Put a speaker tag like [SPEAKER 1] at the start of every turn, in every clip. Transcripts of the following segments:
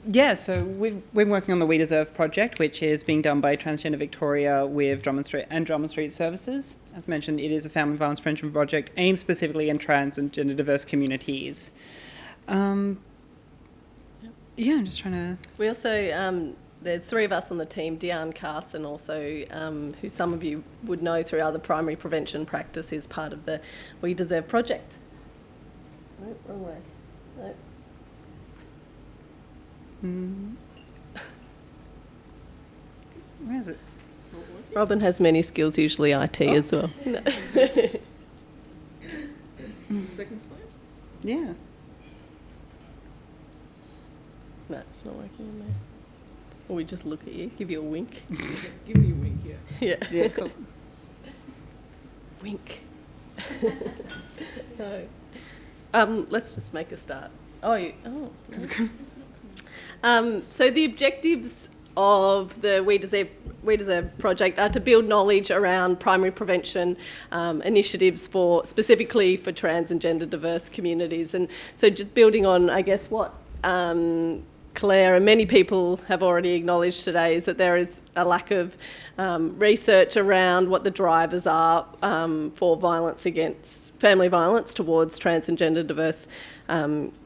[SPEAKER 1] Yeah, so we've been working on the We Deserve project, which is being done by Transgender Victoria with Drummond Street Services. As mentioned, it is a family violence prevention project aimed specifically in trans and gender diverse communities. I'm just trying to...
[SPEAKER 2] We also, there's three of us on the team, Diane Cass, and also who some of you would know through other primary prevention practice, is part of the We Deserve project. No, wrong way. No.
[SPEAKER 1] Where is it?
[SPEAKER 2] Robin has many skills, usually IT as well. No.
[SPEAKER 3] Second slide?
[SPEAKER 1] Yeah.
[SPEAKER 2] No, it's not working in there. Or we just look at you, give you a wink.
[SPEAKER 3] Give me a wink, yeah.
[SPEAKER 2] Yeah.
[SPEAKER 1] Yeah, cool.
[SPEAKER 2] Wink. No. Let's just make a start. So the objectives of the We Deserve project are to build knowledge around primary prevention initiatives specifically for trans and gender diverse communities. And so just building on, I guess, what Claire and many people have already acknowledged today, is that there is a lack of research around what the drivers are for family violence towards trans and gender diverse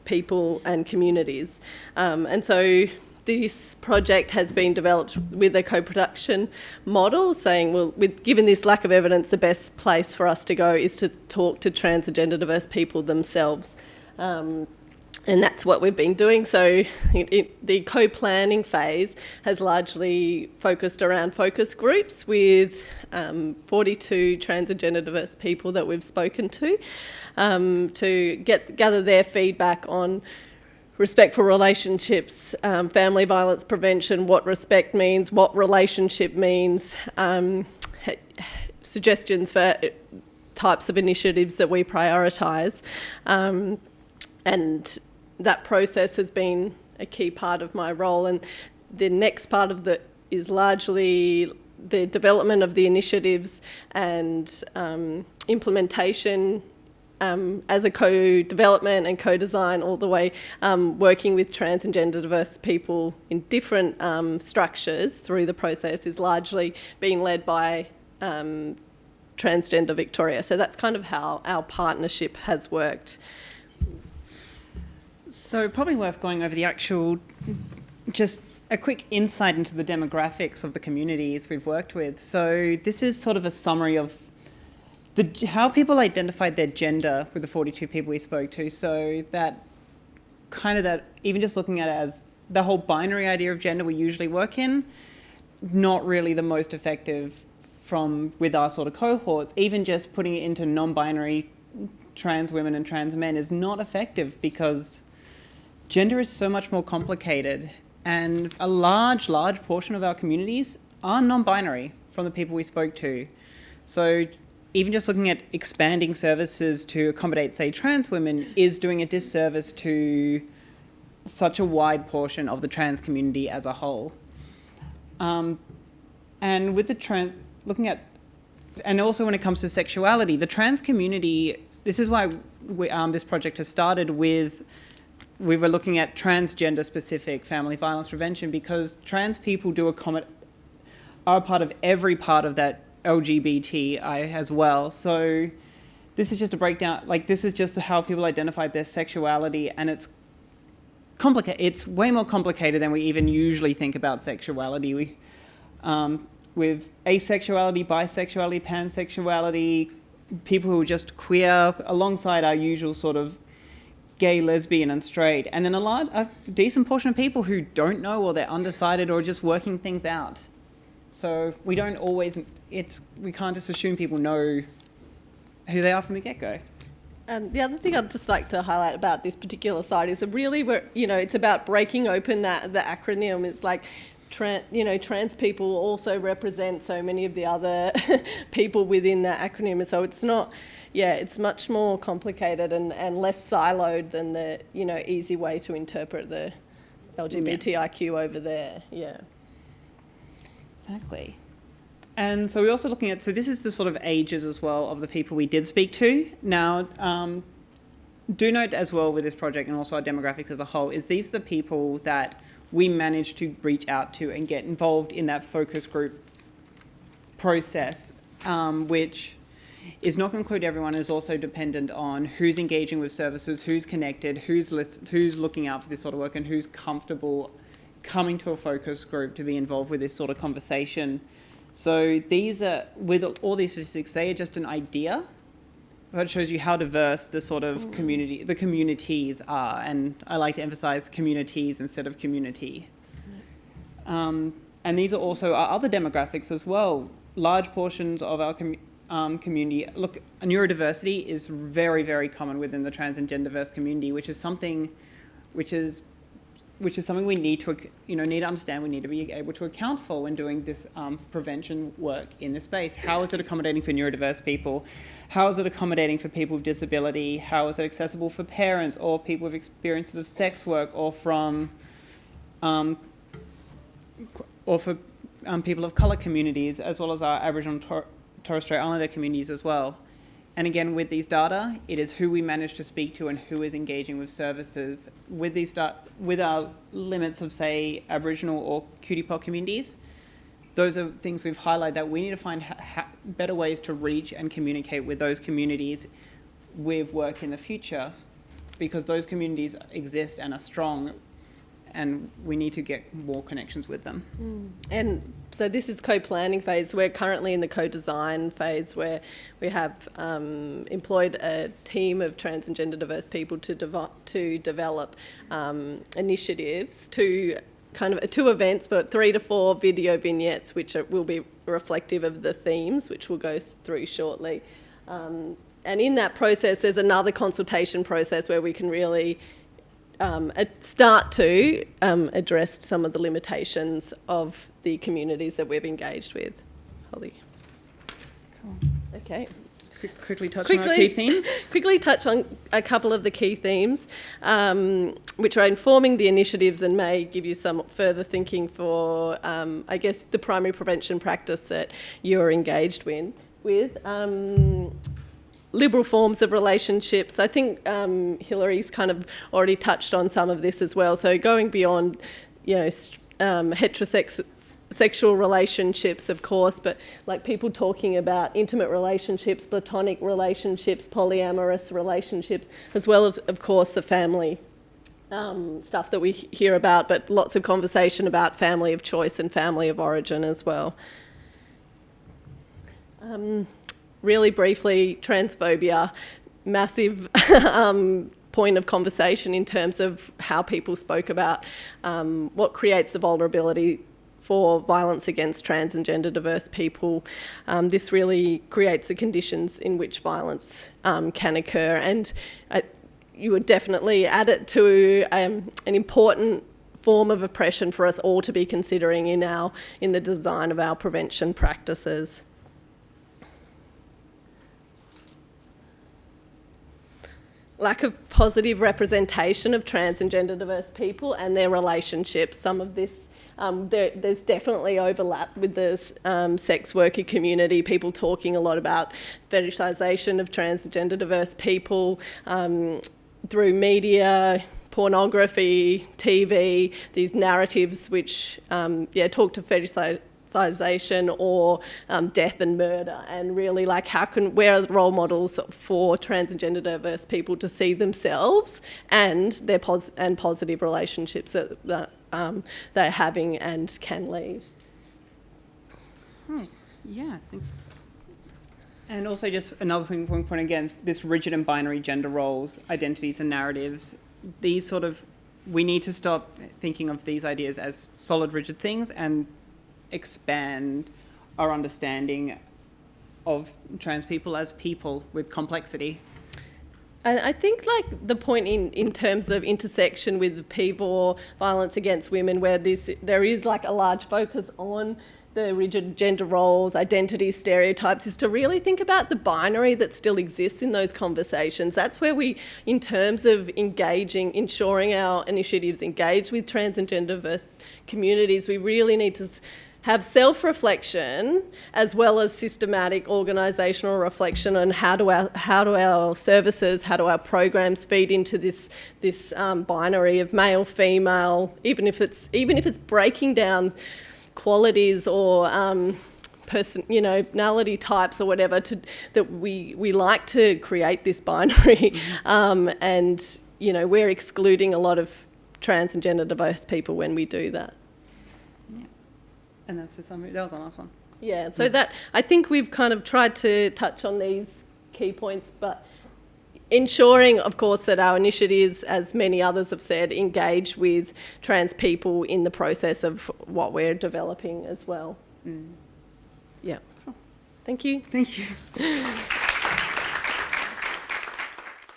[SPEAKER 2] people and communities. And so this project has been developed with a co-production model, saying, well, given this lack of evidence, the best place for us to go is to talk to trans and gender diverse people themselves. And that's what we've been doing. So the co-planning phase has largely focused around focus groups with 42 trans and gender diverse people that we've spoken to gather their feedback on respectful relationships, family violence prevention, what respect means, what relationship means, suggestions for types of initiatives that we prioritise. And that process has been a key part of my role. And the next part of is largely the development of the initiatives and implementation as a co-development and co-design, all the way working with trans and gender diverse people in different structures through the process, is largely being led by Transgender Victoria. So that's kind of how our partnership has worked.
[SPEAKER 1] So probably worth going over the actual, just a quick insight into the demographics of the communities we've worked with. So this is sort of a summary of how people identified their gender with the 42 people we spoke to. So that even just looking at it as the whole binary idea of gender we usually work in, not really the most effective with our sort of cohorts. Even just putting it into non-binary trans women and trans men is not effective, because gender is so much more complicated, and a large portion of our communities are non-binary from the people we spoke to. So even just looking at expanding services to accommodate, say, trans women is doing a disservice to such a wide portion of the trans community as a whole. And with the and also when it comes to sexuality, the trans community, this is why this project has started with, we were looking at transgender specific family violence prevention, because trans people are part of every part of that LGBTI as well. So this is just a breakdown, this is just how people identify their sexuality, and it's complicated. It's way more complicated than we even usually think about sexuality. With asexuality, bisexuality, pansexuality, people who are just queer, alongside our usual sort of gay, lesbian and straight, and then a decent portion of people who don't know, or they're undecided, or just working things out. So we can't just assume people know who they are from the get-go.
[SPEAKER 2] The other thing I'd just like to highlight about this particular site is it's about breaking open the acronym. It's like, trans people also represent so many of the other people within that acronym. So it's not, it's much more complicated and less siloed than the, easy way to interpret the LGBTIQ over there. Yeah.
[SPEAKER 1] Exactly. And so we're also looking at, so this is the sort of ages as well of the people we did speak to. Now, do note as well with this project, and also our demographics as a whole, is these the people that we managed to reach out to and get involved in that focus group process, which is not going to include everyone, is also dependent on who's engaging with services, who's connected, who's looking out for this sort of work, and who's comfortable coming to a focus group to be involved with this sort of conversation. So these are, with all these statistics, they are just an idea, but it shows you how diverse the sort of the communities are, and I like to emphasize communities instead of community. And these are also our other demographics as well. Large portions of our community, look, neurodiversity is very, very common within the trans and gender diverse community, which is something we need to understand. We need to be able to account for when doing this prevention work in this space. How is it accommodating for neurodiverse people? How is it accommodating for people with disability? How is it accessible for parents or people with experiences of sex work, or for people of colour communities, as well as our Aboriginal and Torres Strait Islander communities as well. And again, with these data, it is who we manage to speak to and who is engaging with services. With our limits of, say, Aboriginal or QTPOC communities, those are things we've highlighted that we need to find better ways to reach and communicate with those communities with work in the future, because those communities exist and are strong, and we need to get more connections with them.
[SPEAKER 2] And so this is co-planning phase. We're currently in the co-design phase, where we have employed a team of trans and gender diverse people to develop initiatives to kind of 2 events, but 3 to 4 video vignettes, which will be reflective of the themes, which we'll go through shortly. And in that process, there's another consultation process where we can really start to address some of the limitations of the communities that we've engaged with. Holly.
[SPEAKER 1] Cool.
[SPEAKER 2] Okay.
[SPEAKER 1] Quickly touch on our key themes.
[SPEAKER 2] Quickly touch on a couple of the key themes, which are informing the initiatives and may give you some further thinking for, I guess, the primary prevention practice that you're engaged with. Liberal forms of relationships. I think Hillary's kind of already touched on some of this as well. So going beyond, heterosexual relationships, of course, but like people talking about intimate relationships, platonic relationships, polyamorous relationships, as well as, of course, the family stuff that we hear about, but lots of conversation about family of choice and family of origin as well. Really briefly, transphobia, massive point of conversation in terms of how people spoke about what creates the vulnerability for violence against trans and gender diverse people. This really creates the conditions in which violence can occur, and you would definitely add it to an important form of oppression for us all to be considering in the design of our prevention practices. Lack of positive representation of trans and gender diverse people and their relationships. Some of this, there's definitely overlap with the sex worker community, people talking a lot about fetishisation of trans and gender diverse people through media, pornography, TV, these narratives which talk to fetishisation or death and murder, and really where are the role models for trans and gender diverse people to see themselves and their positive relationships that they're having and can lead.
[SPEAKER 1] Yeah. And also just another point again, this rigid and binary gender roles, identities and narratives, we need to stop thinking of these ideas as solid, rigid things and expand our understanding of trans people as people with complexity.
[SPEAKER 2] And I think the point in terms of intersection with people, violence against women, where there is a large focus on the rigid gender roles, identity stereotypes, is to really think about the binary that still exists in those conversations. That's where we, in terms of ensuring our initiatives engage with trans and gender diverse communities, we really need to have self-reflection as well as systematic organisational reflection on how do our services, how do our programs feed into this binary of male, female, even if it's breaking down qualities or personality types or whatever, that we like to create this binary, and we're excluding a lot of trans and gender diverse people when we do that.
[SPEAKER 1] Yeah, and that's for summary. That was the last one.
[SPEAKER 2] Yeah, so that I think we've kind of tried to touch on these key points, but ensuring, of course, that our initiatives, as many others have said, engage with trans people in the process of what we're developing as well. Yeah. Thank you.
[SPEAKER 1] Thank you.